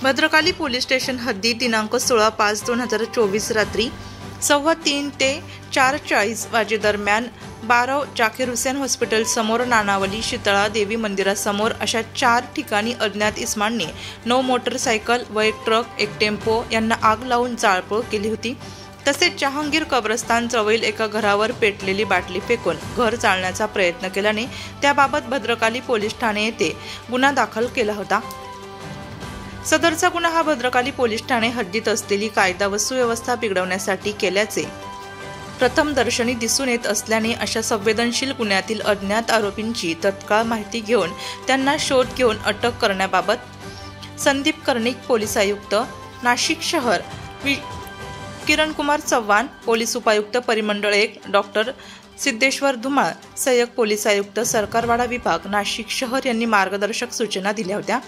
Bhadrakali police station हद्दीत दिनांक 16/5/2024 रात्री 3:15 ते 4:40 वाजेदरम्यान बारव जाकीर हुसेन हॉस्पिटल समोर, नानावली, शीतळा देवी मंदिरासमोर अशा 4 ठिकाणी अज्ञात इसमांनी 9 मोटरसायकल व 1 ट्रक, 1 टेम्पो यांना आग लावून जाळपोळ केली होती। तसेच जहांगीर कब्रस्तान जवळील एका घरावर पेटलेली बाटली फेकून घर जाळण्याचा प्रयत्न केल्याने त्याबाबत भद्रकाली पोलीस ठाणे येथे गुन्हा दाखल केला होता। सदरचा गुन्हा हा भद्रकाली पोलीस ठाणे हद्दीत असलेली कायदा व सुव्यवस्था बिघडवण्यासाठी केल्याचे प्रथमदर्शनी दिसून येत असल्याने अशा संवेदनशील गुन्ह्यातील अज्ञात आरोपींची तत्काळ माहिती घेऊन त्यांना शोध घेऊन अटक करण्याबाबत संदीप कर्णिक, पोलीस आयुक्त नाशिक शहर, किरणकुमार चव्हाण, पोलीस उपायुक्त परिमंडळ 1 डॉक्टर सिद्धेश्वर धुमाळ, सहाय्यक पोलीस आयुक्त सरकारवाडा विभाग नाशिक शहर यांनी मार्गदर्शक सूचना दिल्या होत्या।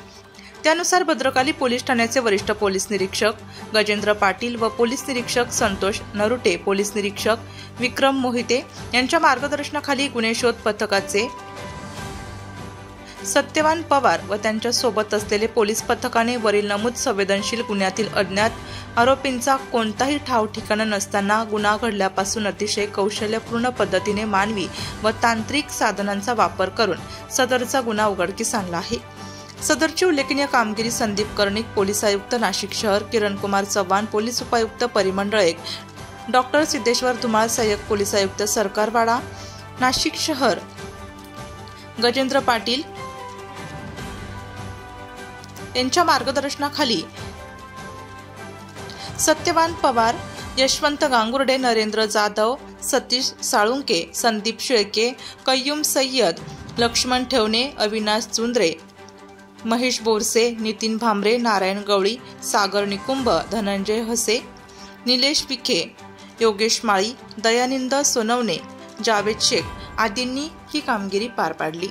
त्यानुसार भद्रकाली पोलीस ठाण्याचे वरिष्ठ पोलीस निरीक्षक गजेंद्र पाटील व पोलीस निरीक्षक संतोष नरुटे, पोलीस निरीक्षक विक्रम मोहिते यांच्या मार्गदर्शनाखाली गुन्हे शोध पथकाचे सत्यवान पवार व त्यांच्या सोबत असलेले पोलीस पथकाने वरील नमूद संवेदनशील गुन्ह्यातील अज्ञात आरोपींचा कोणताही ठाव ठिकाणा नसताना गुन्हा घडल्यापासून अतिशय कौशल्यपूर्ण पद्धतीने मानवी व तांत्रिक साधनांचा वापर करून सदरचा गुन्हा उघडकीस आणला आहे। सदरची उल्लेखनीय कामगिरी संदीप कर्णिक, पोलीस आयुक्त नाशिक शहर, किरणकुमार चव्हाण, पोलीस उपायुक्त परिमंडळ 1 डॉक्टर सिद्धेश्वर धुमाळ, सहाय्यक पोलीस आयुक्त सरकारवाडा नाशिक शहर गजेंद्र पाटील यांच्या मार्गदर्शनाखाली सत्यवान पवार, यशवंत गांगुर्डे, नरेंद्र जाधव, सतीश साळुंके, संदीप शेळके, कय्यूम सय्यद, लक्ष्मण ठेवणे, अविनाश चुंद्रे, महेश बोरसे, नितीन भामरे, नारायण गवळी, सागर निकुंभ, धनंजय हसे, निलेश विखे, योगेश माळी, दयानंद सोनवणे, जावेद शेख आदींनी ही कामगिरी पार पाडली।